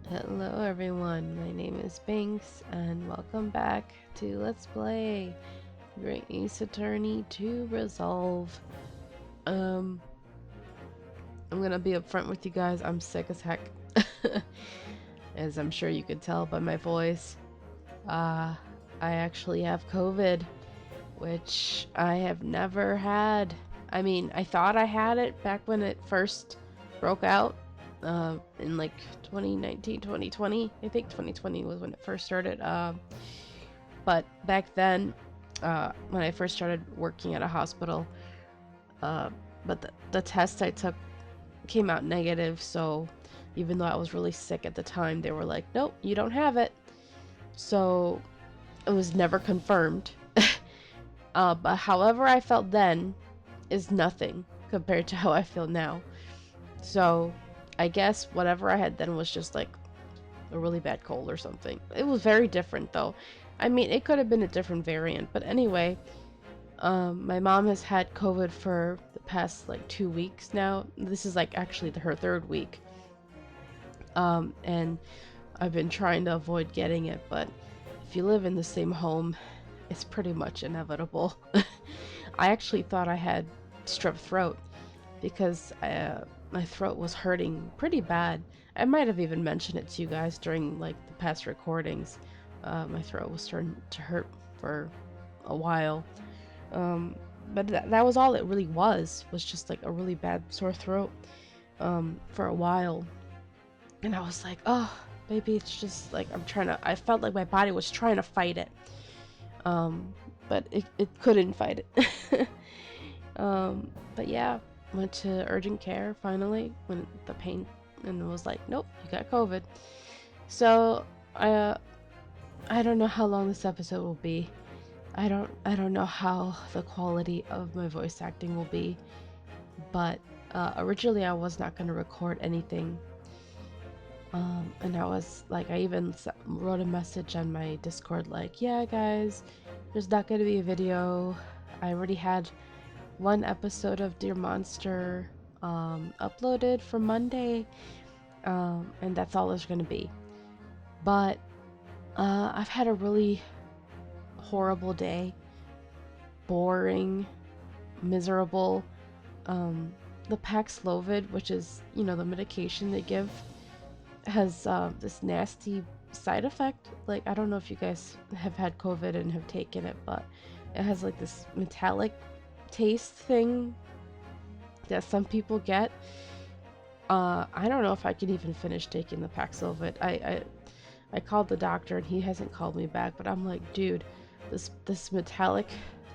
Hello everyone, my name is Binks and welcome back to Let's Play Great Ace Attorney to Resolve. I'm gonna be upfront with you guys, I'm sick as heck. As I'm sure you could tell by my voice. I actually have COVID, which I have never had. I mean, I thought I had it back when it first broke out. In like 2019, 2020. I think 2020 was when it first started. But back then, when I first started working at a hospital, but the test I took came out negative. So even though I was really sick at the time, they were like, nope, you don't have it. So it was never confirmed. But however I felt then is nothing compared to how I feel now. So I guess whatever I had then was just like a really bad cold or something. It was very different though. I mean, it could have been a different variant, but anyway, my mom has had COVID for the past like 2 weeks now. This is like actually her third week. And I've been trying to avoid getting it, but if you live in the same home, it's pretty much inevitable. I actually thought I had strep throat because my throat was hurting pretty bad. I might have even mentioned it to you guys during like the past recordings. My throat was starting to hurt for a while. But that was all it really was just like a really bad sore throat for a while. And I was like, oh, maybe it's just like I felt like my body was trying to fight it. But it couldn't fight it. But yeah, went to urgent care finally when the pain, and it was like, nope, you got COVID. So I don't know how long this episode will be. I don't know how the quality of my voice acting will be, but originally I was not going to record anything. And I was like, I even wrote a message on my Discord like, yeah guys, there's not going to be a video. I already had one episode of Dear Monster uploaded for Monday, and that's all there's going to be. But I've had a really horrible day, boring, miserable. The Paxlovid, which is, you know, the medication they give, has this nasty side effect. Like, I don't know if you guys have had COVID and have taken it, but it has like this metallic taste thing that some people get. I don't know if I can even finish taking the Paxlovid. I called the doctor and he hasn't called me back, but I'm like, dude, this metallic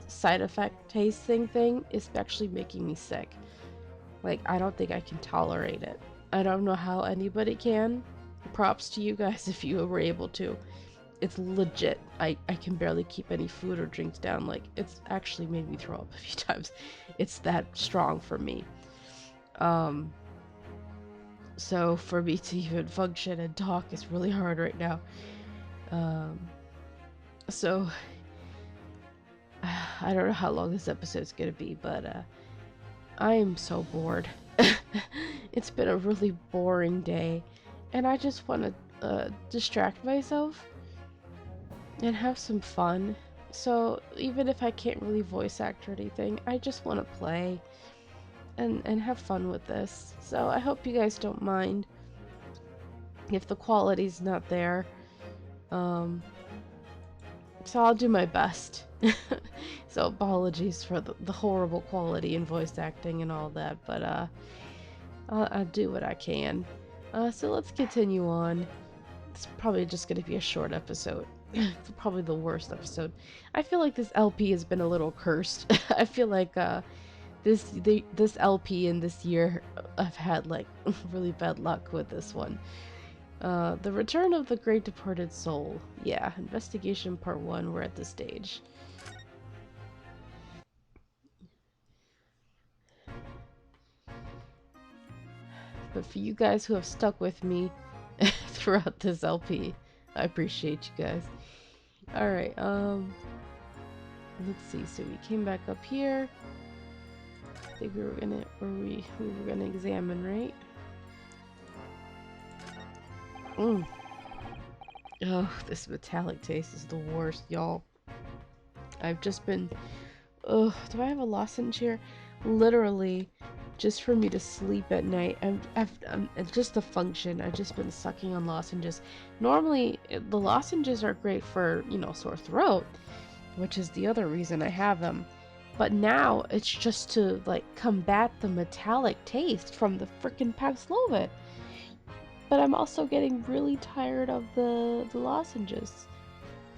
side effect tasting thing is actually making me sick. Like, I don't think I can tolerate it. I don't know how anybody can. Props to you guys if you were able to. It's legit. I can barely keep any food or drinks down. Like, it's actually made me throw up a few times. It's that strong for me. So for me to even function and talk is really hard right now. So I don't know how long this episode's gonna be, but I am so bored. It's been a really boring day, and I just want to distract myself and have some fun. So even if I can't really voice act or anything, I just want to play and have fun with this. So I hope you guys don't mind if the quality's not there. So I'll do my best. So apologies for the horrible quality in voice acting and all that, but I'll do what I can. So let's continue on. It's probably just going to be a short episode. It's probably the worst episode. I feel like this LP has been a little cursed. I feel like this LP in this year, I've had like really bad luck with this one. The Return of the Great Departed Soul. Yeah, Investigation Part 1, we're at this stage. But for you guys who have stuck with me throughout this LP, I appreciate you guys. Alright, let's see, so we came back up here. I think we were gonna examine, right? Mm. Oh, this metallic taste is the worst, y'all. I've just been... Ugh, do I have a lozenge here? Literally, just for me to sleep at night. It's just a function. I've just been sucking on lozenges. Normally, the lozenges are great for, you know, sore throat, which is the other reason I have them. But now, it's just to, like, combat the metallic taste from the frickin' Paxlovid. But I'm also getting really tired of the lozenges.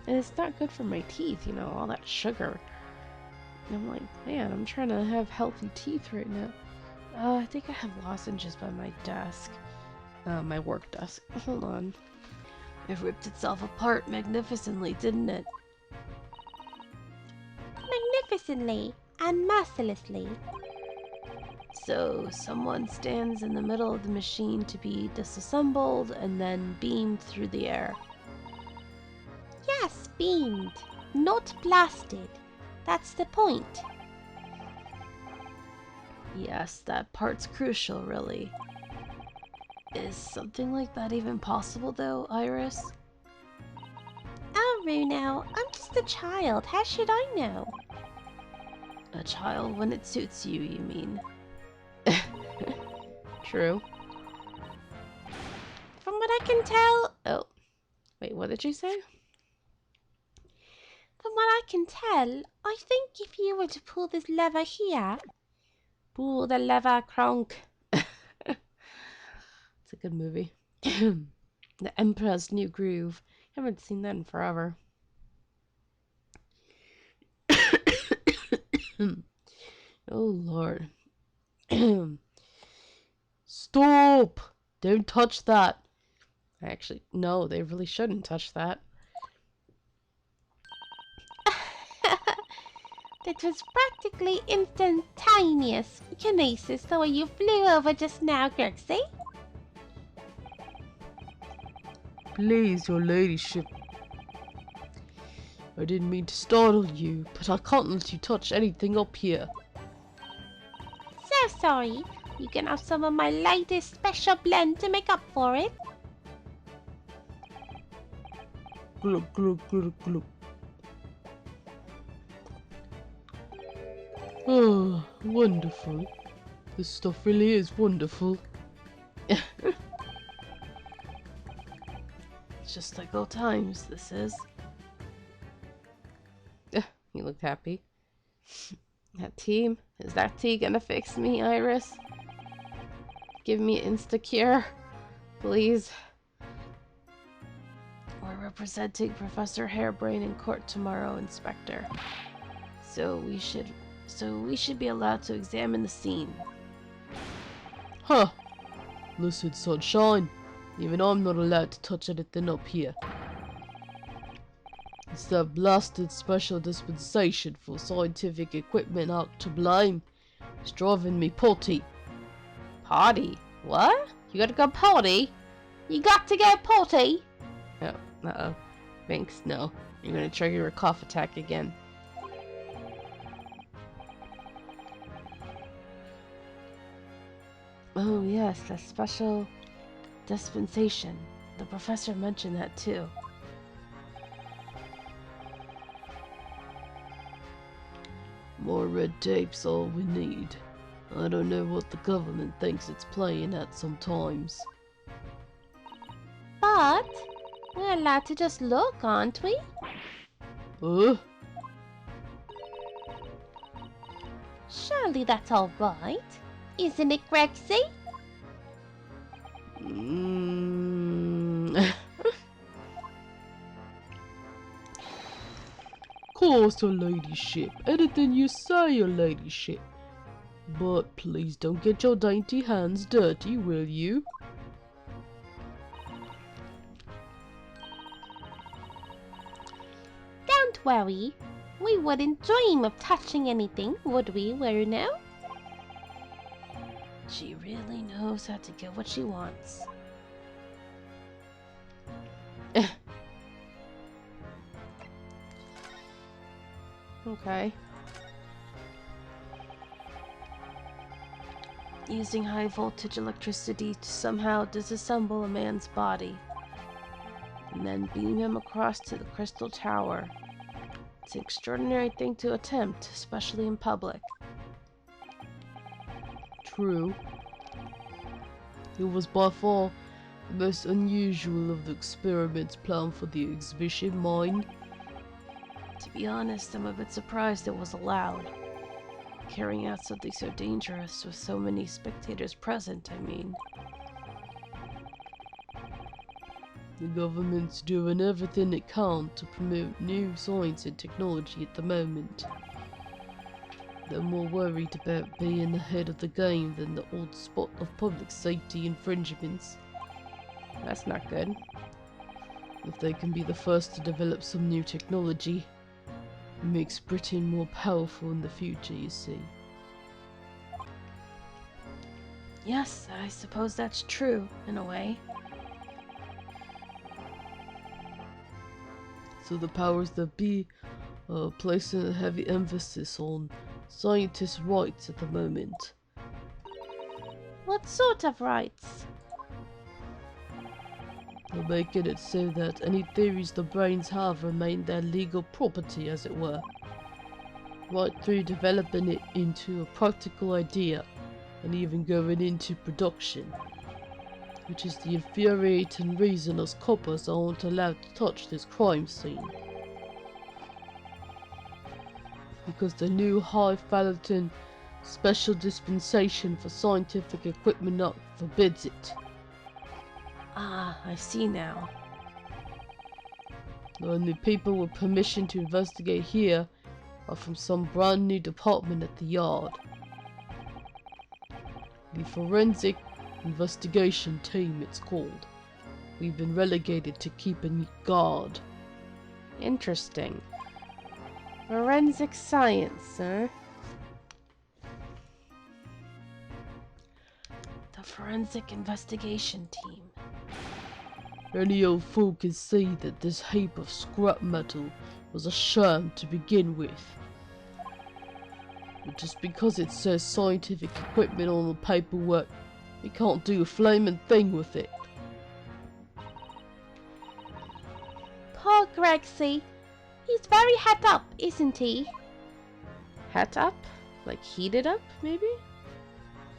And it's not good for my teeth, you know, all that sugar. And I'm like, man, I'm trying to have healthy teeth right now. I think I have lozenges by my desk. My work desk. Hold on. It ripped itself apart magnificently, didn't it? Magnificently and mercilessly. So, someone stands in the middle of the machine to be disassembled and then beamed through the air. Yes, beamed, not blasted. That's the point. Yes, that part's crucial, really. Is something like that even possible, though, Iris? Oh, Runo, I'm just a child. How should I know? A child when it suits you, you mean? True. From what I can tell... Oh. Wait, what did you say? From what I can tell, I think if you were to pull this lever here... Pull the lever, Kronk. It's a good movie. The Emperor's New Groove. Haven't seen that in forever. Oh, Lord. Stop! Don't touch that. Actually, no, they really shouldn't touch that. That was practically instantaneous kinesis the way you flew over just now, Grexy. Please, your ladyship. I didn't mean to startle you, but I can't let you touch anything up here. So sorry. You can have some of my latest special blend to make up for it. Glug, glug, glug, glug. Oh, wonderful. This stuff really is wonderful. It's just like old times, this is. You look happy. That tea? Is that tea gonna fix me, Iris? Give me insta-cure, please. We're representing Professor Harebrain in court tomorrow, Inspector. So we should be allowed to examine the scene. Huh. Listen, sunshine. Even I'm not allowed to touch anything up here. It's that blasted special dispensation for scientific equipment act to blame. It's driving me potty. Potty? What? You gotta go potty? You got to go potty? Oh, uh-oh. Binks, no. You're gonna trigger a cough attack again. Oh yes, that special dispensation. The professor mentioned that too. More red tape's all we need. I don't know what the government thinks it's playing at sometimes. But we're allowed to just look, aren't we? Surely that's all right. Isn't it, Grexy? Course, your ladyship. Anything you say, your ladyship. But please don't get your dainty hands dirty, will you? Don't worry. We wouldn't dream of touching anything, would we, Runo? She really knows how to get what she wants. Okay. Using high voltage electricity to somehow disassemble a man's body. and then beam him across to the Crystal Tower. It's an extraordinary thing to attempt, especially in public. True. It was by far the most unusual of the experiments planned for the exhibition, mind. To be honest, I'm a bit surprised it was allowed. Carrying out something so dangerous with so many spectators present, I mean. The government's doing everything it can to promote new science and technology at the moment. They're more worried about being ahead of the game than the old spot of public safety infringements. That's not good. If they can be the first to develop some new technology, it makes Britain more powerful in the future, you see. Yes, I suppose that's true, in a way. So the powers that be are placing a heavy emphasis on scientists' rights at the moment. What sort of rights? They're making it so that any theories the brains have remain their legal property, as it were. Right through developing it into a practical idea, and even going into production. Which is the infuriating reason us coppers aren't allowed to touch this crime scene. Because the new highfalutin Special Dispensation for Scientific Equipment Act forbids it. Ah, I see now. The only people with permission to investigate here are from some brand new department at the yard. The Forensic Investigation Team, it's called. We've been relegated to keeping guard. Interesting. Forensic science, huh? The Forensic Investigation Team. Any old fool can see that this heap of scrap metal was a sham to begin with. But just because it says scientific equipment on the paperwork, we can't do a flaming thing with it. Poor Gregsy. He's very het up, isn't he? Het up? Like heated up, maybe?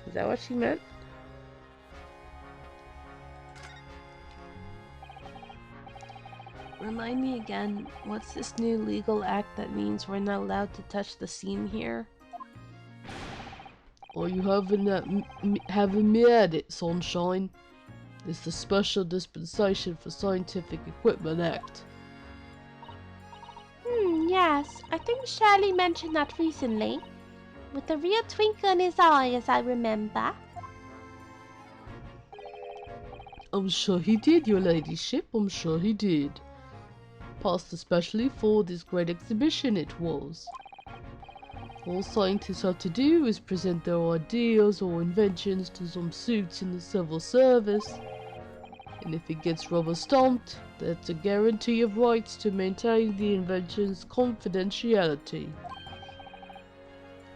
Is that what she meant? Remind me again, what's this new legal act that means we're not allowed to touch the scene here? Are you having me at it, sunshine? It's the Special Dispensation for Scientific Equipment Act. Yes. I think Shirley mentioned that recently. With a real twinkle in his eye, as I remember. I'm sure he did, your ladyship. I'm sure he did. Passed especially for this great exhibition it was. All scientists have to do is present their ideas or inventions to some suits in the civil service. And if it gets rubber stamped, that's a guarantee of rights to maintain the invention's confidentiality.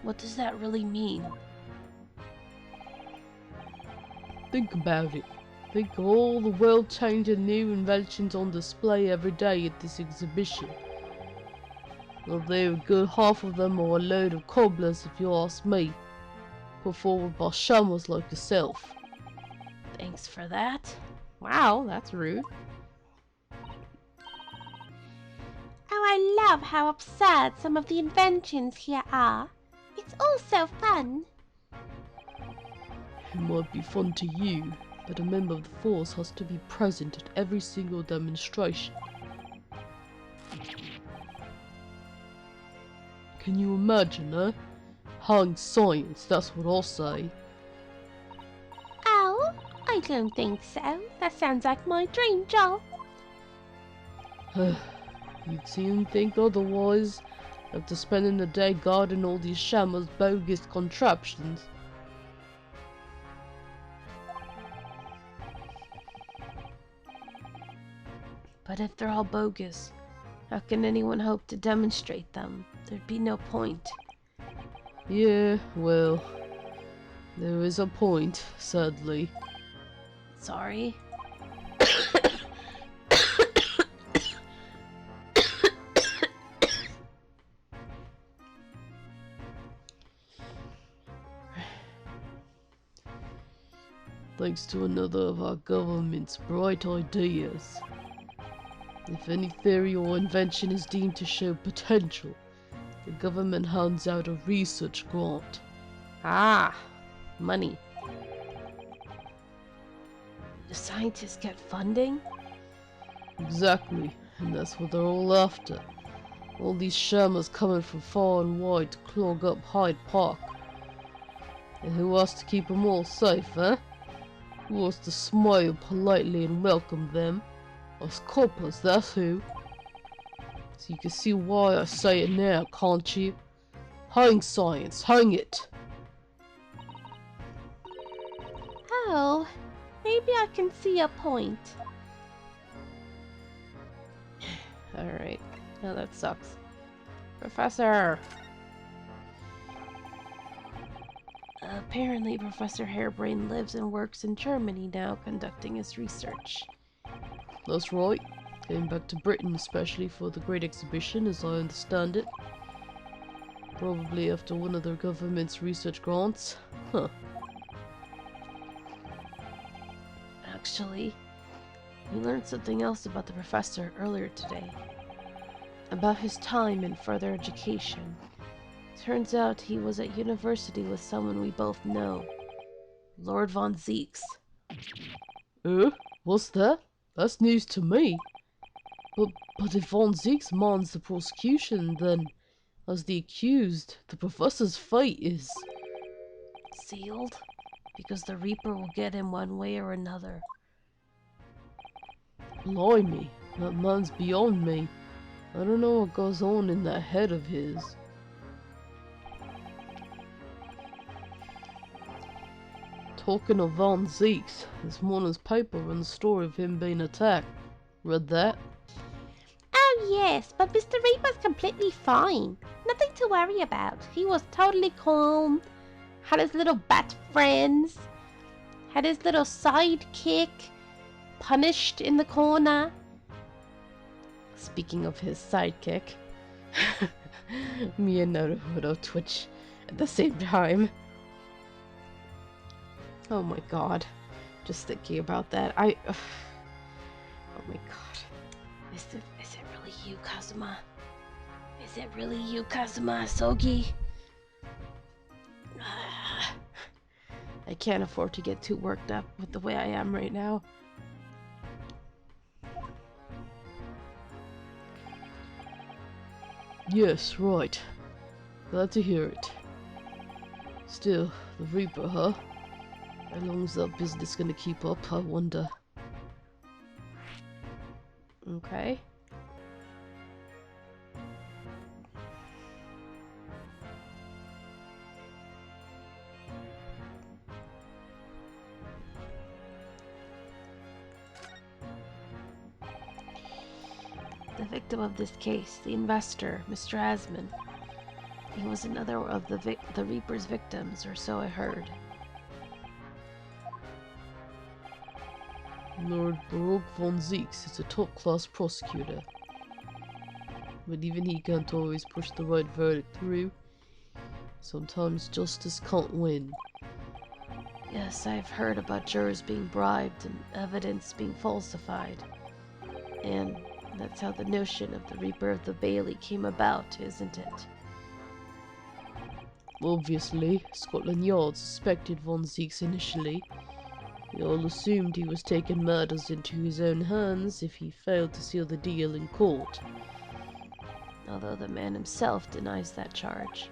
What does that really mean? Think about it. Think of all the world-changing new inventions on display every day at this exhibition. Although a good half of them are a load of cobblers, if you ask me, put forward by shammers like yourself. Thanks for that. Wow, that's rude. Oh, I love how absurd some of the inventions here are. It's all so fun. It might be fun to you, but a member of the force has to be present at every single demonstration. Can you imagine, eh? Hang science, that's what I'll say. Oh, I don't think so. That sounds like my dream job. You'd seem to think otherwise after spending the day guarding all these shammers' bogus contraptions. But if they're all bogus, how can anyone hope to demonstrate them? There'd be no point. Yeah, well, there is a point, sadly. Sorry. thanks to another of our government's bright ideas. If any theory or invention is deemed to show potential, the government hands out a research grant. Ah, money. The scientists get funding? Exactly, and that's what they're all after. All these shammers coming from far and wide to clog up Hyde Park. And who wants to keep them all safe, eh? Who wants to smile politely and welcome them? Us coppers, that's who. So you can see why I say it now, can't you? Hang science, hang it! Oh, maybe I can see a point. Alright. Now that sucks. Professor! Apparently, Professor Harebrain lives and works in Germany now, conducting his research. That's right. Came back to Britain especially for the Great Exhibition, as I understand it. Probably after one of their government's research grants. Huh. Actually, we learned something else about the professor earlier today. About his time in further education. Turns out he was at university with someone we both know. Lord Von Zeeks. What's that? That's news to me. But if Von Zeeks minds the prosecution, then, as the accused, the professor's fate is... Sealed? Because the Reaper will get him one way or another. Blimey, that man's beyond me. I don't know what goes on in that head of his. Talking of Von Zeeks, this morning's paper runs the story of him being attacked. Read that? Oh yes, but Mr. Reaper's completely fine. Nothing to worry about. He was totally calm. Had his little bat friends. Had his little sidekick. Punished in the corner. Speaking of his sidekick, me and Naruto twitch at the same time. Oh my god. Just thinking about that, oh my god. Is it really you, Kazuma? Is it really you, Kazuma Sogi? I can't afford to get too worked up with the way I am right now. Yes, right. Glad to hear it. Still, the Reaper, huh? How long's that business gonna keep up, I wonder? Okay. The victim of this case, the investor, Mr. Asman. He was another of the Reaper's victims, or so I heard. Lord Baroque von Zeeks is a top-class prosecutor. But even he can't always push the right verdict through. Sometimes justice can't win. Yes, I've heard about jurors being bribed and evidence being falsified. And that's how the notion of the Reaper of the Bailey came about, isn't it? Obviously, Scotland Yard suspected von Zeeks initially. They all assumed he was taking matters into his own hands if he failed to seal the deal in court. Although the man himself denies that charge.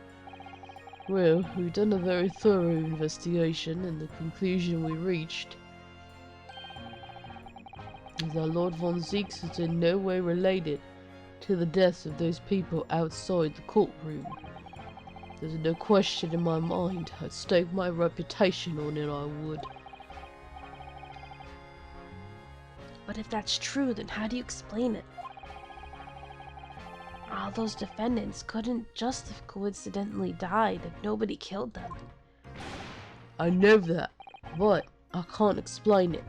Well, we've done a very thorough investigation, and the conclusion we reached is that Lord Von Zeeks is in no way related to the deaths of those people outside the courtroom. There's no question in my mind. I'd stake my reputation on it, I would. But if that's true, then how do you explain it? All those defendants couldn't just have coincidentally died if nobody killed them. I know that, but I can't explain it.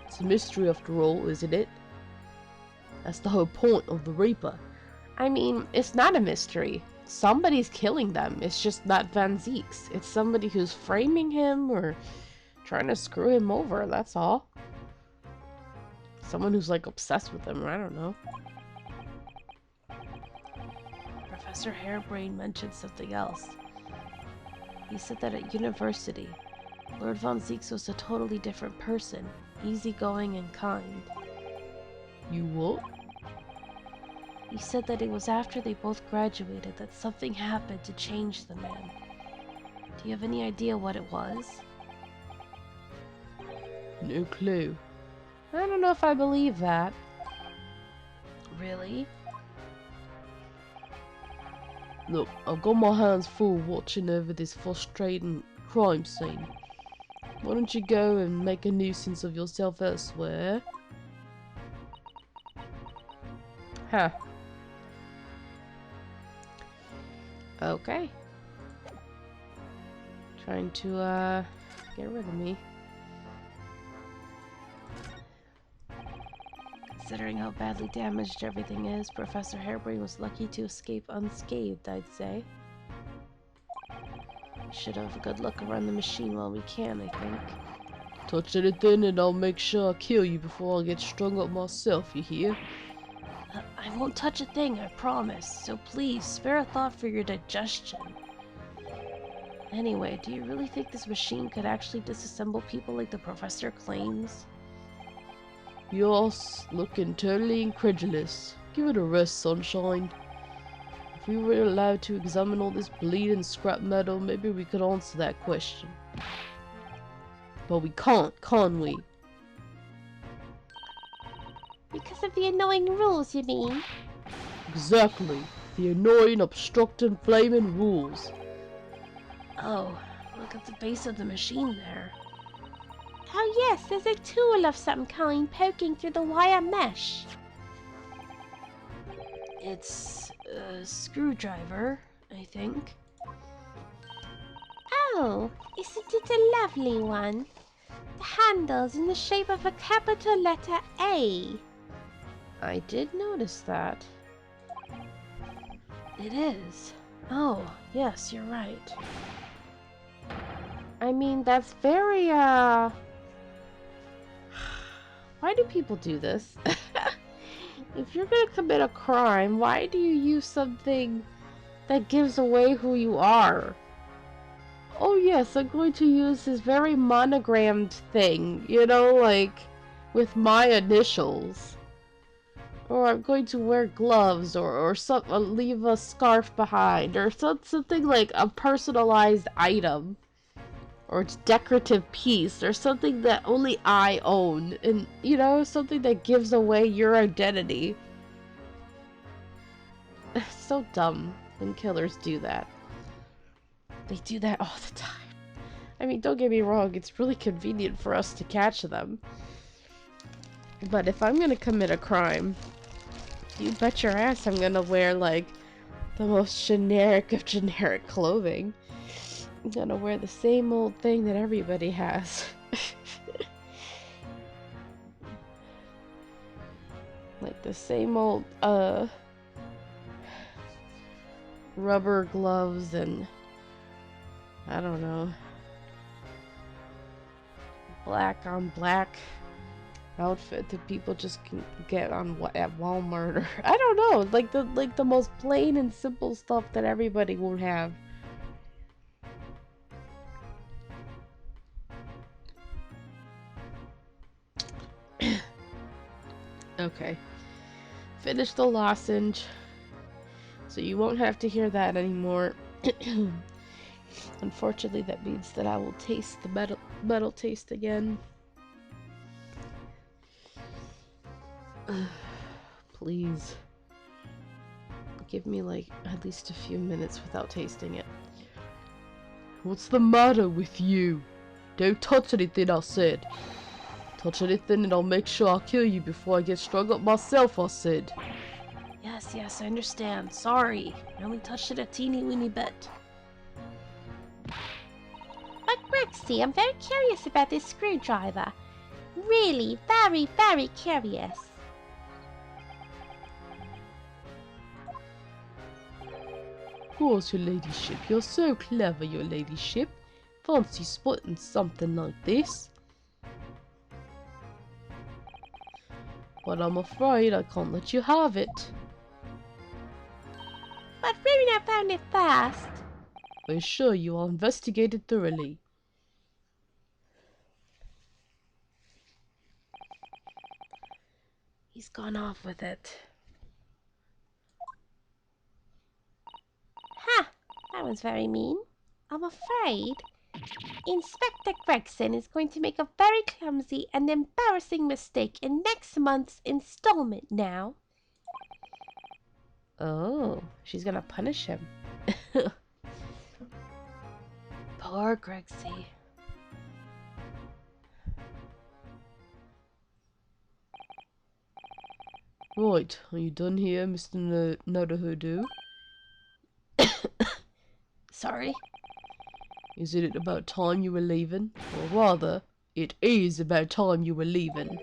It's a mystery after all, isn't it? That's the whole point of the Reaper. I mean, it's not a mystery. somebody's killing them. It's just not Van Zieks. It's somebody who's framing him or trying to screw him over, that's all. Someone who's like obsessed with him, I don't know. Professor Harebrained mentioned something else. He said that at university, Lord Von Zieks was a totally different person, easygoing and kind. You what? He said that it was after they both graduated that something happened to change the man. Do you have any idea what it was? No clue. I don't know if I believe that. Really? Look, I've got my hands full watching over this frustrating crime scene. Why don't you go and make a nuisance of yourself elsewhere? Huh. Okay. Trying to, get rid of me. Considering how badly damaged everything is, Professor Harebrained was lucky to escape unscathed, I'd say. We should have a good look around the machine while we can, I think. Touch anything and I'll make sure I kill you before I get strung up myself, you hear? I won't touch a thing, I promise, so please, spare a thought for your digestion. Anyway, do you really think this machine could actually disassemble people like the professor claims? You're looking totally incredulous. Give it a rest, sunshine. If we were allowed to examine all this bleeding scrap metal, maybe we could answer that question. But we can't we? Because of the annoying rules, you mean? Exactly. The annoying, obstructing, flaming rules. Oh, look at the base of the machine there. Oh yes, there's a tool of some kind poking through the wire mesh. It's a screwdriver, I think. Oh, isn't it a lovely one? The handle's in the shape of a capital letter A. I did notice that. It is. Oh, yes, you're right. I mean, that's very, why do people do this? If you're gonna commit a crime, why do you use something that gives away who you are? Oh yes, I'm going to use this very monogrammed thing, you know, like, with my initials. Or I'm going to wear gloves, or leave a scarf behind, or something like a personalized item. Or it's decorative piece, or something that only I own, and you know, something that gives away your identity. It's so dumb when killers do that. They do that all the time. I mean, don't get me wrong, it's really convenient for us to catch them. But if I'm gonna commit a crime, you bet your ass I'm gonna wear, like, the most generic of generic clothing. I'm gonna wear the same old thing that everybody has. Like the same old, rubber gloves and, I don't know, black on black outfit that people just can get on at Walmart, or I don't know, like the most plain and simple stuff that everybody will have. Okay. Finish the lozenge, so you won't have to hear that anymore. Unfortunately, that means that I will taste the metal taste again. Please. Give me, like, at least a few minutes without tasting it. What's the matter with you? Don't touch anything, I said. Touch anything and I'll make sure I'll kill you before I get strung up myself, I said. Yes, I understand. Sorry. I only touched it a teeny weeny bit. But Rexy, I'm very curious about this screwdriver. Really, very, very curious. course, your ladyship. You're so clever, your ladyship. Fancy spotting something like this. But I'm afraid I can't let you have it. But Runa found it first. I assure you I'll investigate it thoroughly. He's gone off with it. Ha! That was very mean. I'm afraid Inspector Gregson is going to make a very clumsy and embarrassing mistake in next month's installment now. Oh, she's gonna punish him. Poor Grexy. Right, are you done here, Mr. Nudahoodoo? Sorry? Isn't it about time you were leaving? Or rather, it is about time you were leaving.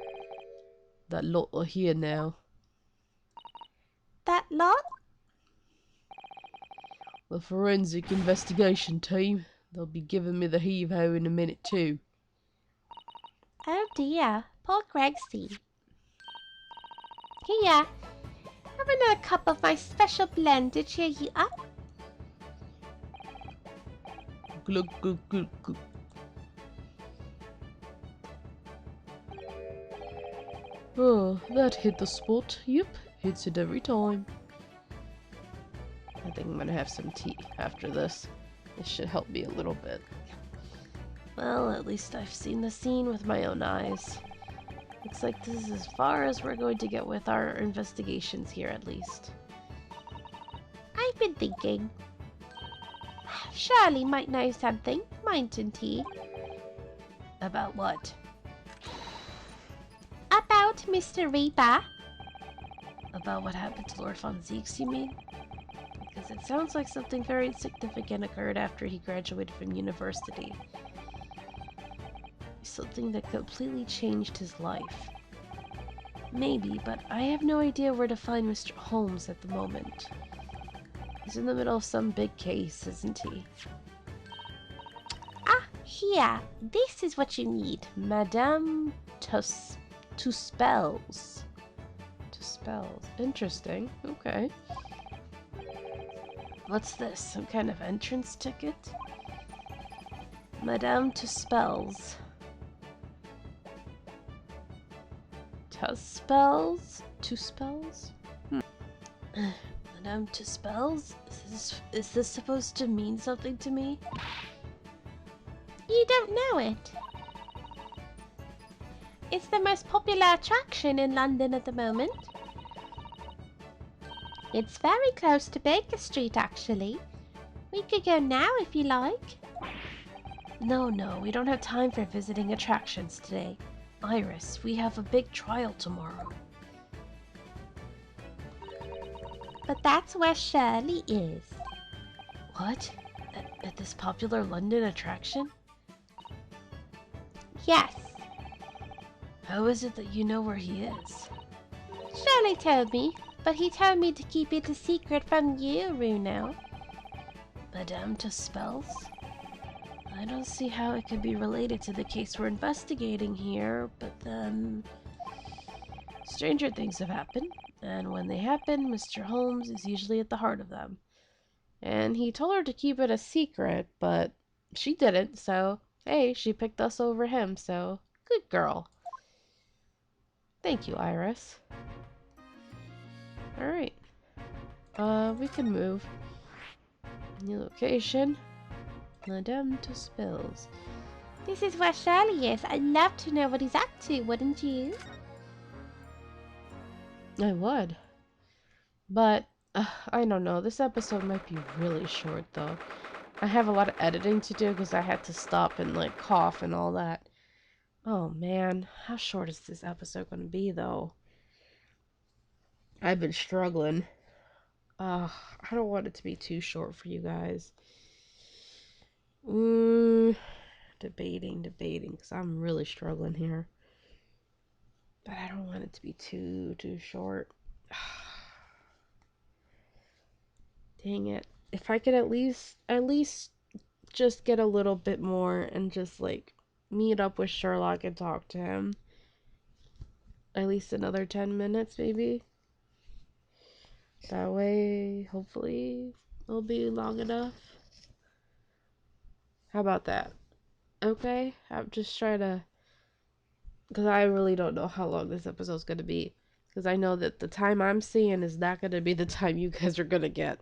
That lot are here now. That lot? The forensic investigation team. They'll be giving me the heave-ho in a minute too. Oh dear, poor Gregsy. Here, have another cup of my special blend to cheer you up. Glug, glug, glug, glug. Oh, that hit the spot. Yep, hits it every time. I think I'm gonna have some tea after this. This should help me a little bit. Well, at least I've seen the scene with my own eyes. Looks like this is as far as we're going to get with our investigations here, at least. I've been thinking. Shirley might know something, mightn't he? About what? About Mr. Reaper. About what happened to Lord Von Zeeks, you mean? Because it sounds like something very significant occurred after he graduated from university. Something that completely changed his life. Maybe, but I have no idea where to find Mr. Holmes at the moment. He's in the middle of some big case, isn't he? Ah, here. This is what you need. Madame Tuspells. Tuspells. Interesting. Okay. What's this? Some kind of entrance ticket? Madame Tuspells. Tuspells? Tuspells? Madame Tuspells? Is this supposed to mean something to me? You don't know it. It's the most popular attraction in London at the moment. It's very close to Baker Street, actually. We could go now if you like. No, we don't have time for visiting attractions today. Iris, we have a big trial tomorrow. But that's where Shirley is. What? At this popular London attraction? Yes. How is it that you know where he is? Shirley told me, but he told me to keep it a secret from you, Runo. Madame Tuspells? I don't see how it could be related to the case we're investigating here, but then... stranger things have happened, and when they happen, Mr. Holmes is usually at the heart of them. And he told her to keep it a secret, but she didn't, so hey, she picked us over him, so good girl. Thank you, Iris. Alright. We can move. New location. Madame Tuspells. This is where Shirley is. I'd love to know what he's up to, wouldn't you? I would. But, I don't know. This episode might be really short, though. I have a lot of editing to do because I had to stop and, like, cough and all that. Oh, man. How short is this episode going to be, though? I've been struggling. I don't want it to be too short for you guys. Debating, because I'm really struggling here. But I don't want it to be too short. Dang it. if I could at least just get a little bit more and just like meet up with Sherlock and talk to him. At least another 10 minutes maybe. That way, hopefully, it'll be long enough. How about that? Okay? I'm just trying to, because I really don't know how long this episode's going to be. Because I know that the time I'm seeing is not going to be the time you guys are going to get.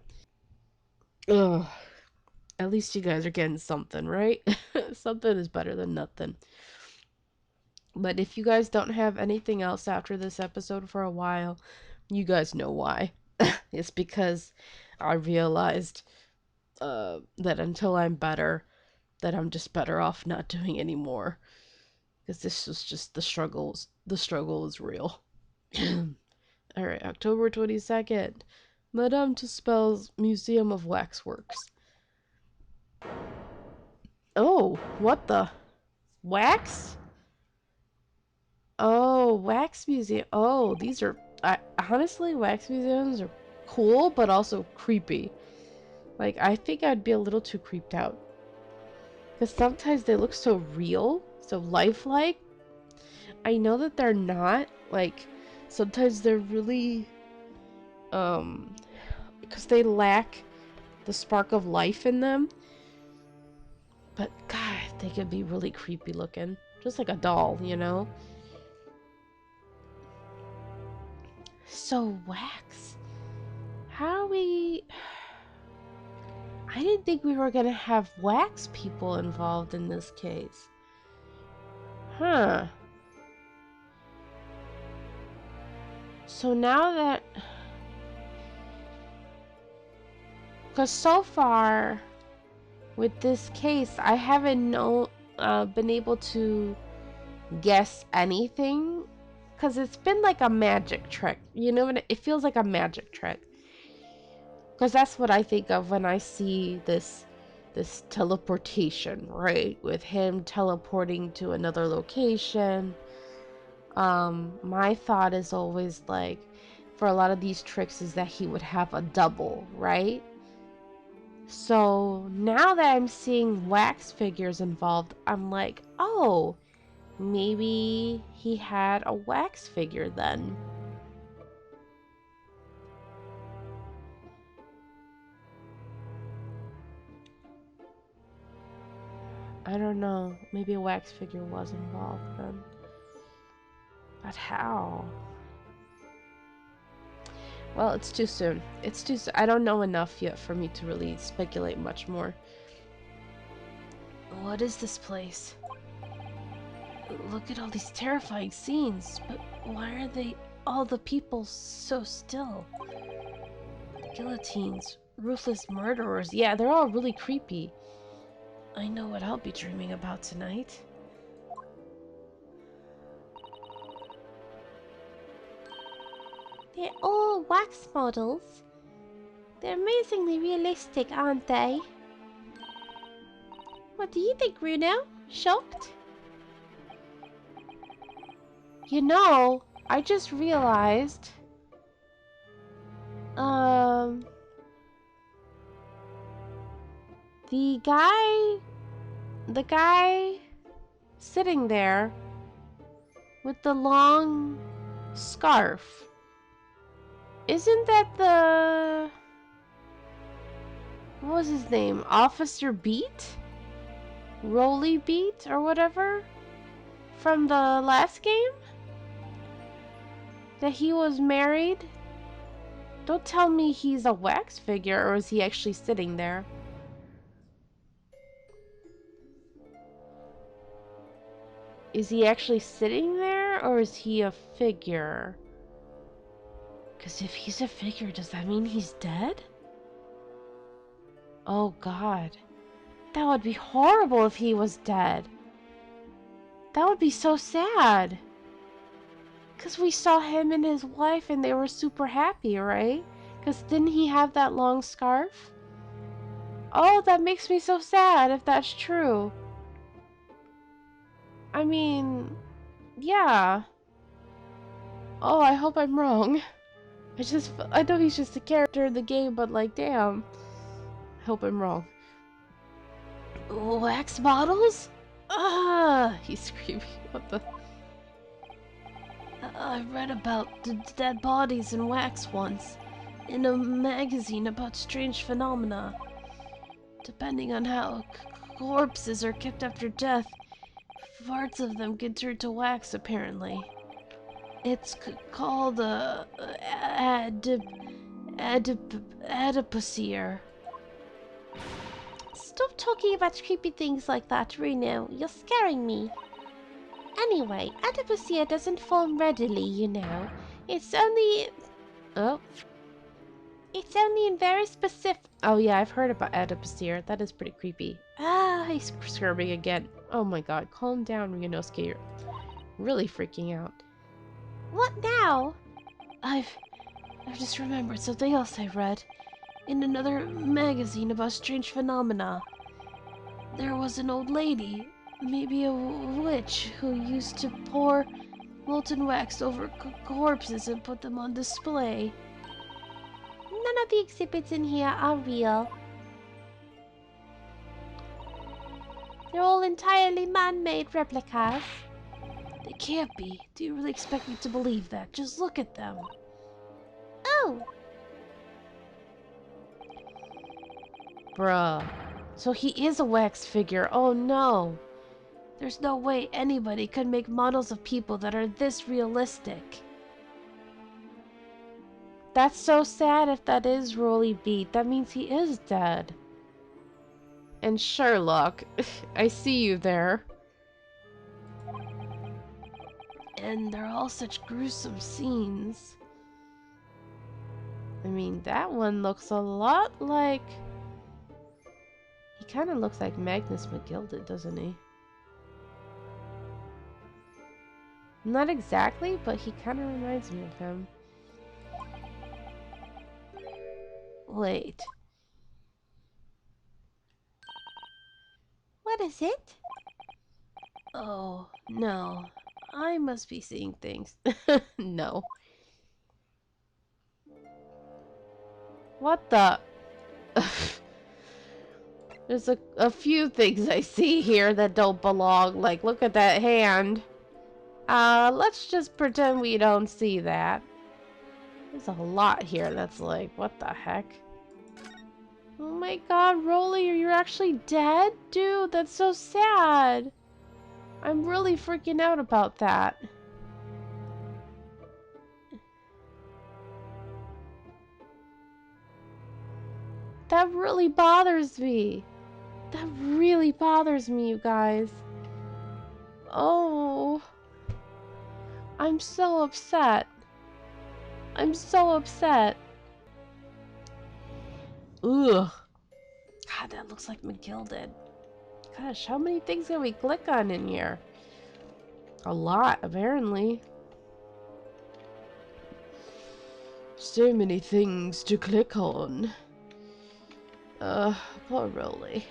Ugh. At least you guys are getting something, right? Something is better than nothing. But if you guys don't have anything else after this episode for a while, you guys know why. It's because I realized that until I'm better, that I'm just better off not doing anymore. Because this was just the struggles. The struggle is real. Alright, October 22nd. Madame Tussauds Museum of Waxworks. Oh, what the? Wax? Oh, wax museum. Oh, these are... honestly, wax museums are cool, but also creepy. Like, I think I'd be a little too creeped out. Because sometimes they look so real, so lifelike. I know that they're not. Like, sometimes they're really... because they lack the spark of life in them. But, God, they could be really creepy looking. Just like a doll, you know? So, wax. How are we... I didn't think we were gonna have wax people involved in this case. Huh. So now that... Because so far, with this case, I haven't been able to guess anything. Because it's been like a magic trick. You know what? It feels like a magic trick. Because that's what I think of when I see this teleportation, right? With him teleporting to another location. My thought is always like, for a lot of these tricks is that he would have a double, right? So now that I'm seeing wax figures involved, I'm like, oh, maybe he had a wax figure then. I don't know. Maybe a wax figure was involved then. But how? Well, it's too soon. It's too soon. I don't know enough yet for me to really speculate much more. What is this place? Look at all these terrifying scenes, but why are all the people so still? Guillotines, ruthless murderers. Yeah, they're all really creepy. I know what I'll be dreaming about tonight. They're all wax models. They're amazingly realistic, aren't they? What do you think, Bruno? Shocked? You know, I just realized... The guy sitting there with the long scarf. Isn't that the... What was his name? Officer Beat? Rolly Beat or whatever? From the last game? That he was married? Don't tell me he's a wax figure, or is he actually sitting there? Is he actually sitting there, or is he a figure? Because if he's a figure, does that mean he's dead? Oh God. That would be horrible if he was dead. That would be so sad. Because we saw him and his wife and they were super happy, right? Because didn't he have that long scarf? Oh, that makes me so sad if that's true. I mean, yeah. Oh, I hope I'm wrong. I know he's just a character in the game, but like, damn. hope I'm wrong. Wax bottles? Ah! He's screaming. What the? I read about the dead bodies in wax once, in a magazine about strange phenomena. Depending on how corpses are kept after death, parts of them get turned to wax, apparently. It's called adipocere. Stop talking about creepy things like that, Reno. You're scaring me. Anyway, adipocere doesn't form readily, you know. It's only... Oh. It's only in very specific... Oh yeah, I've heard about adipocere. That is pretty creepy. Ah, he's screaming again. Oh my god, calm down, Ryunosuke. You're really freaking out. What now? I've just remembered something else I read. In another magazine about strange phenomena. There was an old lady, maybe a witch, who used to pour molten wax over corpses and put them on display. None of the exhibits in here are real. They're all entirely man-made replicas. They can't be. Do you really expect me to believe that? Just look at them. Oh! Bruh. So he is a wax figure. Oh no. There's no way anybody could make models of people that are this realistic. That's so sad if that is Rolly Beat. That means he is dead. And Sherlock, I see you there. And they're all such gruesome scenes. I mean, that one looks a lot like... He kind of looks like Magnus McGilded, doesn't he? Not exactly, but he kind of reminds me of him. Wait. What is it? Oh, no. I must be seeing things. No. What the? There's a few things I see here that don't belong. Like, look at that hand. Let's just pretend we don't see that. There's a lot here that's like, what the heck? Oh my god, Rolly, you're actually dead? Dude, that's so sad. I'm really freaking out about that. That really bothers me. That really bothers me, you guys. Oh. I'm so upset. I'm so upset. Ugh. God, that looks like McGilded. Gosh, how many things can we click on in here? A lot, apparently. So many things to click on. Poor Rolly.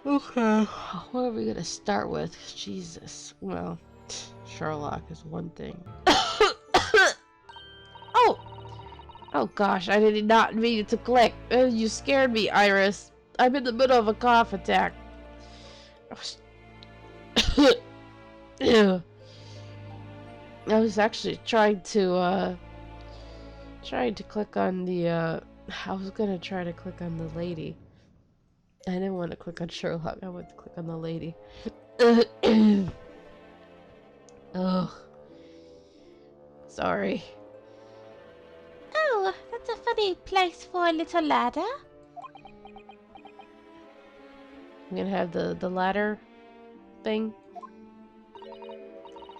Okay. What are we gonna start with? Jesus. Well, Sherlock is one thing. Oh! Oh gosh, I did not mean it to click. You scared me, Iris. I'm in the middle of a cough attack. I was actually trying to click on the, I was gonna try to click on the lady. I didn't want to click on Sherlock, I wanted to click on the lady. Ugh. Sorry. Oh, that's a funny place for a little ladder. I'm gonna have the ladder thing.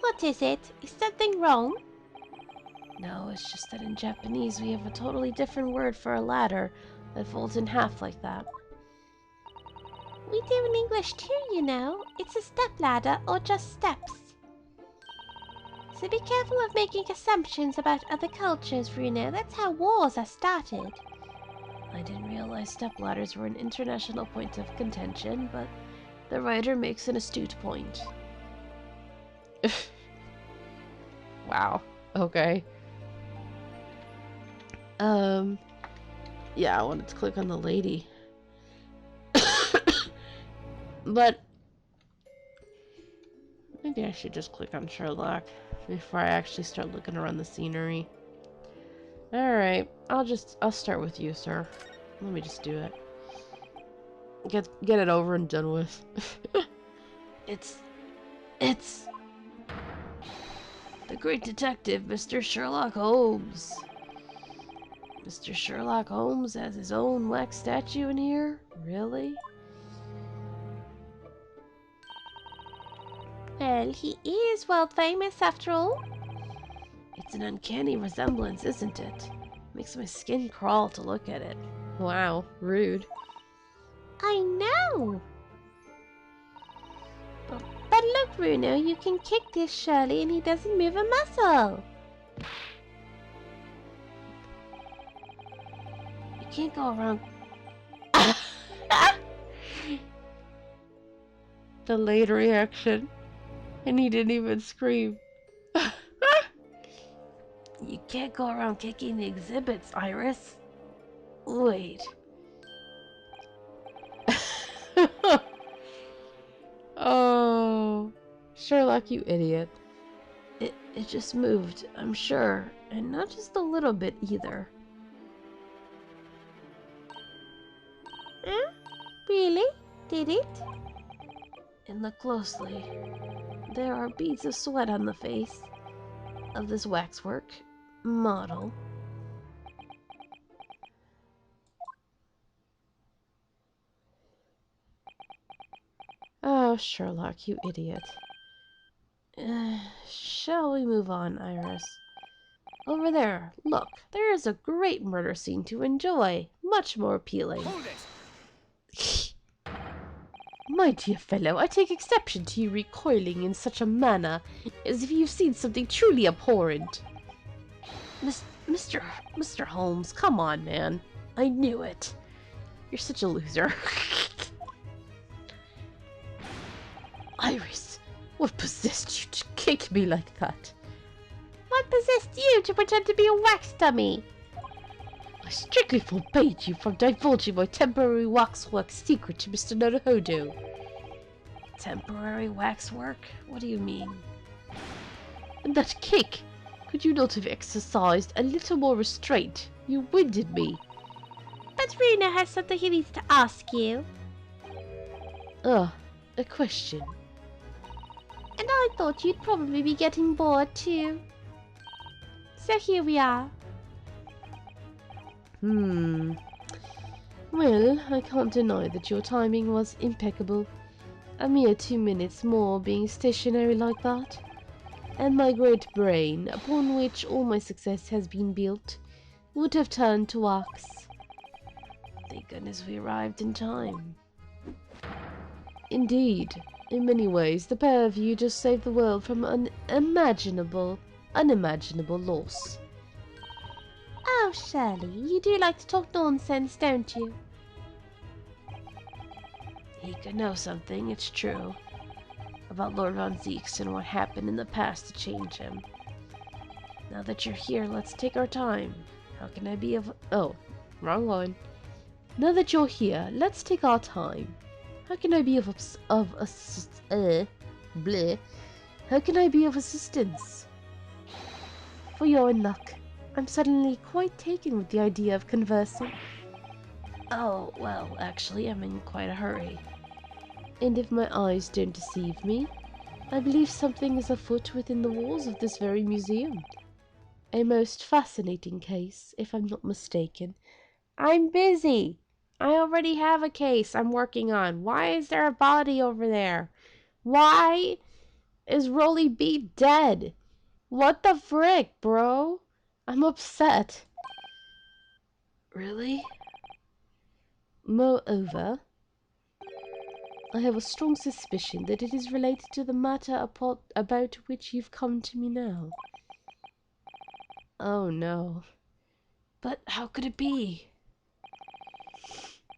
What is it? Is something wrong? No, it's just that in Japanese we have a totally different word for a ladder that folds in half like that. We do in English too, you know. It's a step ladder or just steps. So be careful of making assumptions about other cultures, Bruno. That's how wars are started. I didn't realize step ladders were an international point of contention, but the writer makes an astute point. Wow. Okay. Yeah, I wanted to click on the lady. But maybe I should just click on Sherlock before I actually start looking around the scenery. Alright, I'll start with you, sir. Let me just do it. Get it over and done with. It's the great detective, Mr. Sherlock Holmes. Mr. Sherlock Holmes has his own wax statue in here? Really? Well, he is world famous after all. It's an uncanny resemblance, isn't it? Makes my skin crawl to look at it. Wow, rude. I know. But look, Bruno, you can kick this Shirley and he doesn't move a muscle. You can't go around... The late reaction. And he didn't even scream. You can't go around kicking the exhibits, Iris. Wait. Oh, Sherlock, you idiot. It just moved, I'm sure. And not just a little bit either. Huh? Really? Did it? And look closely. There are beads of sweat on the face of this waxwork model. Oh, Sherlock, you idiot. Shall we move on, Iris? Over there, look, there is a great murder scene to enjoy. Much more appealing. Hold it! My dear fellow, I take exception to you recoiling in such a manner, as if you've seen something truly abhorrent. Mr. Holmes, come on, man. I knew it. You're such a loser. Iris, what possessed you to kick me like that? What possessed you to pretend to be a wax dummy? I strictly forbade you from divulging my temporary waxwork secret to Mr. Naruhodo. Temporary waxwork? What do you mean? And that kick! Could you not have exercised a little more restraint? You winded me. But Bruno has something he needs to ask you. A question. And I thought you'd probably be getting bored too. So here we are. Well, I can't deny that your timing was impeccable. A mere 2 minutes more being stationary like that. And my great brain, upon which all my success has been built, would have turned to wax. Thank goodness we arrived in time. Indeed, in many ways, the pair of you just saved the world from an unimaginable loss. Oh, Shirley, you do like to talk nonsense, don't you? He could know something, it's true, about Lord Von Zeeks and what happened in the past to change him. Now that you're here, let's take our time. How can I be of... Oh, wrong one. Now that you're here, let's take our time. How can I be of How can I be of assistance? For you're in luck. I'm suddenly quite taken with the idea of conversing. Oh, well, actually, I'm in quite a hurry. And if my eyes don't deceive me, I believe something is afoot within the walls of this very museum. A most fascinating case, if I'm not mistaken. I'm busy! I already have a case I'm working on. Why is there a body over there? Why is Rolly B dead? What the frick, bro? I'm upset. Really? Moreover, I have a strong suspicion that it is related to the matter about which you've come to me now. Oh no. But how could it be?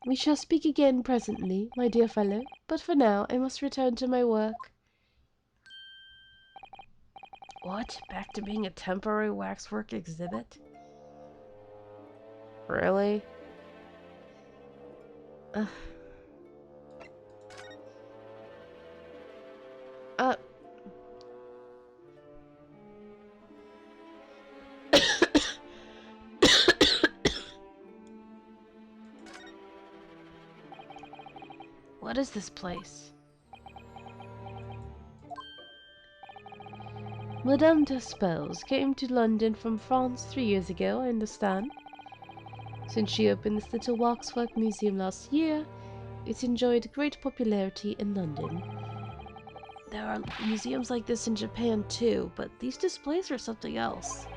We shall speak again presently, my dear fellow, but for now I must return to my work. What? Back to being a temporary waxwork exhibit? Really? Uh, uh. What is this place? Madame Despels came to London from France 3 years ago, I understand. Since she opened this little waxwork museum last year, it's enjoyed great popularity in London. There are museums like this in Japan too, but these displays are something else.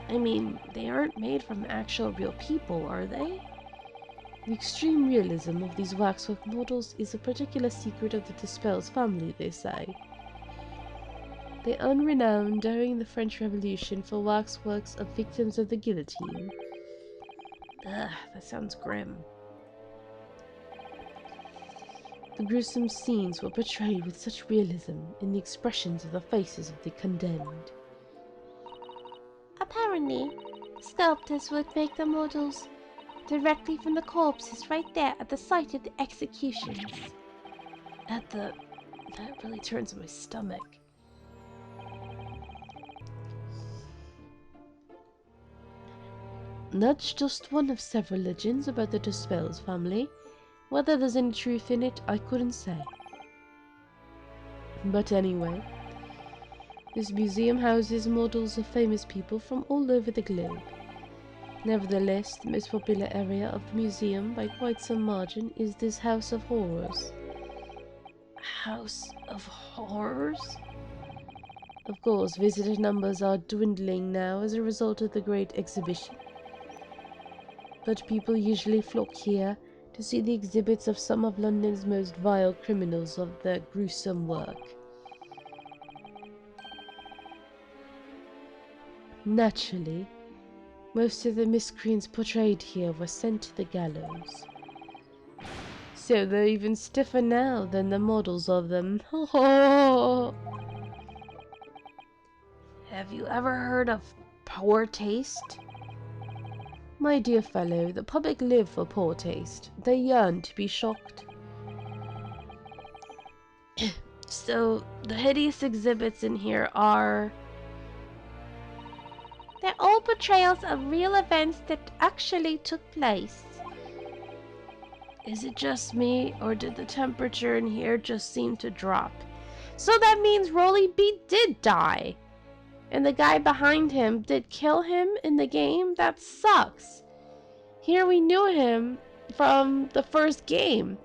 I mean, they aren't made from actual real people, are they? The extreme realism of these waxwork models is a particular secret of the Despels family, they say. They earned renown during the French Revolution for waxworks of victims of the guillotine. Ugh, that sounds grim. The gruesome scenes were portrayed with such realism in the expressions of the faces of the condemned. Apparently, sculptors would make the models directly from the corpses right there at the site of the executions. That really turns my stomach. That's just one of several legends about the Despels family. Whether there's any truth in it, I couldn't say. But anyway, this museum houses models of famous people from all over the globe. Nevertheless, the most popular area of the museum by quite some margin is this House of Horrors. House of Horrors? Of course, visitor numbers are dwindling now as a result of the Great Exhibition. But people usually flock here to see the exhibits of some of London's most vile criminals of their gruesome work. Naturally, most of the miscreants portrayed here were sent to the gallows. So they're even stiffer now than the models of them. Have you ever heard of poor taste? My dear fellow, the public live for poor taste. They yearn to be shocked. So, the hideous exhibits in here are... They're all portrayals of real events that actually took place. Is it just me, or did the temperature in here just seem to drop? So that means Rolly B did die. And the guy behind him did kill him in the game? That sucks. Here we knew him from the first game.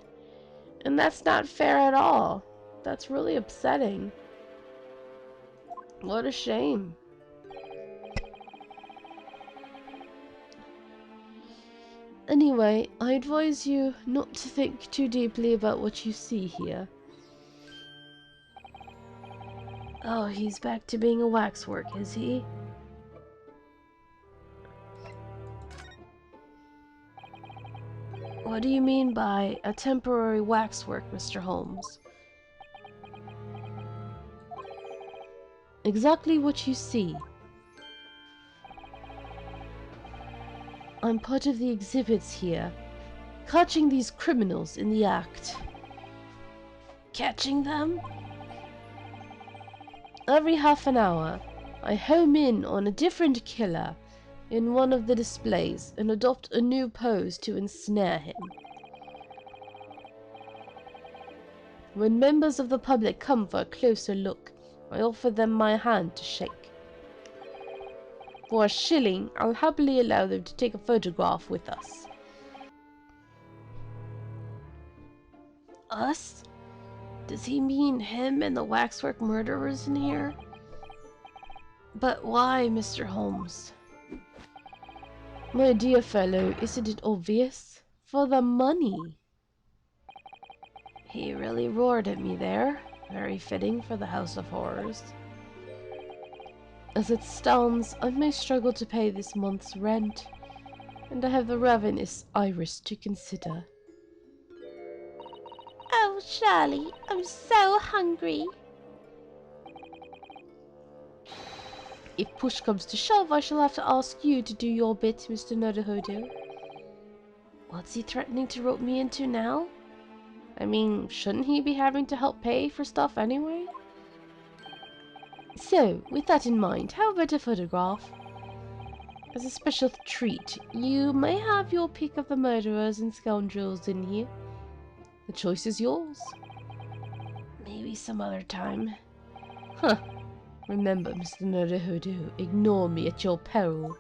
And that's not fair at all. That's really upsetting. What a shame. Anyway, I advise you not to think too deeply about what you see here. Oh, he's back to being a waxwork, is he? What do you mean by a temporary waxwork, Mr. Holmes? Exactly what you see. I'm part of the exhibits here, catching these criminals in the act. Catching them? Every half an hour, I home in on a different killer in one of the displays and adopt a new pose to ensnare him. When members of the public come for a closer look, I offer them my hand to shake. For a shilling, I'll happily allow them to take a photograph with us. Us? Does he mean him and the waxwork murderers in here? But why, Mr. Holmes? My dear fellow, isn't it obvious? For the money. He really roared at me there. Very fitting for the House of Horrors. As it stands, I may struggle to pay this month's rent, and I have the ravenous iris to consider. Oh, Shirley, I'm so hungry. If push comes to shove, I shall have to ask you to do your bit, Mr. Nodohodo. What's he threatening to rope me into now? I mean, shouldn't he be having to help pay for stuff anyway? So, with that in mind, how about a photograph? As a special treat, you may have your pick of the murderers and scoundrels in here. The choice is yours. Maybe some other time. Huh. Remember, Mr. Nodohodo, ignore me at your peril.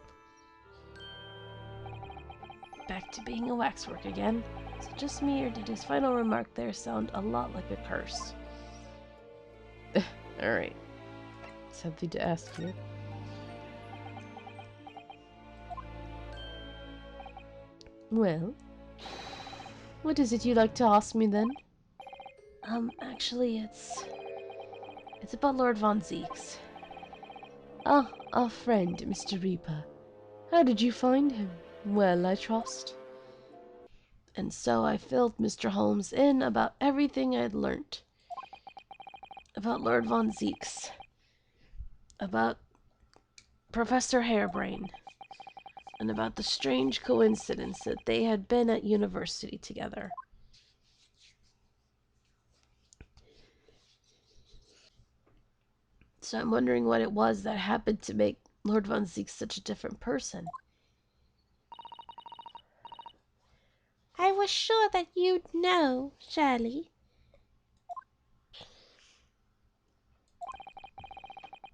Back to being a waxwork again. Is it just me, or did his final remark there sound a lot like a curse? Alright. Something to ask you. Well, what is it you'd like to ask me then? Actually, it's about Lord Von Zeeks. Ah, our friend, Mr. Reaper. How did you find him? Well, I trust. And so I filled Mr. Holmes in about everything I'd learnt. About Lord Von Zeeks. About Professor Harebrain. And about the strange coincidence that they had been at university together. So I'm wondering what it was that happened to make Lord Von Zeeks such a different person. I was sure that you'd know, Shirley.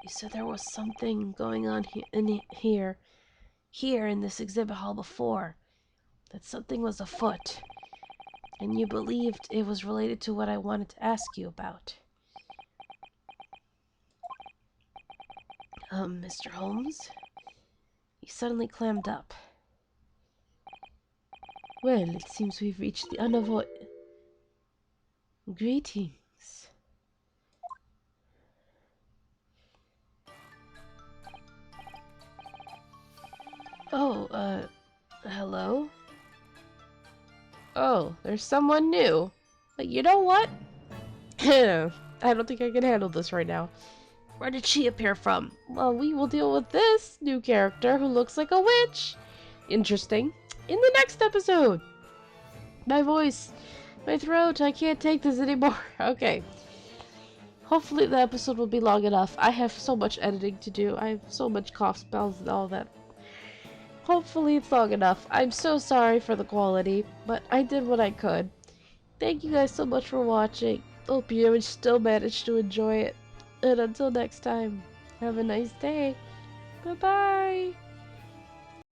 You said there was something going on here in this exhibit hall before. That something was afoot. And you believed it was related to what I wanted to ask you about. Mr. Holmes? He suddenly clammed up. Well, it seems we've reached the unavoidable. Greetings. Oh, hello? Oh, there's someone new. But you know what? I don't think I can handle this right now. Where did she appear from? Well, we will deal with this new character who looks like a witch. Interesting. In the next episode. My voice. My throat. I can't take this anymore. Okay. Hopefully the episode will be long enough. I have so much editing to do. I have so much cough spells and all that. Hopefully it's long enough. I'm so sorry for the quality, but I did what I could. Thank you guys so much for watching. Hope you still managed to enjoy it. And until next time, have a nice day. Bye-bye.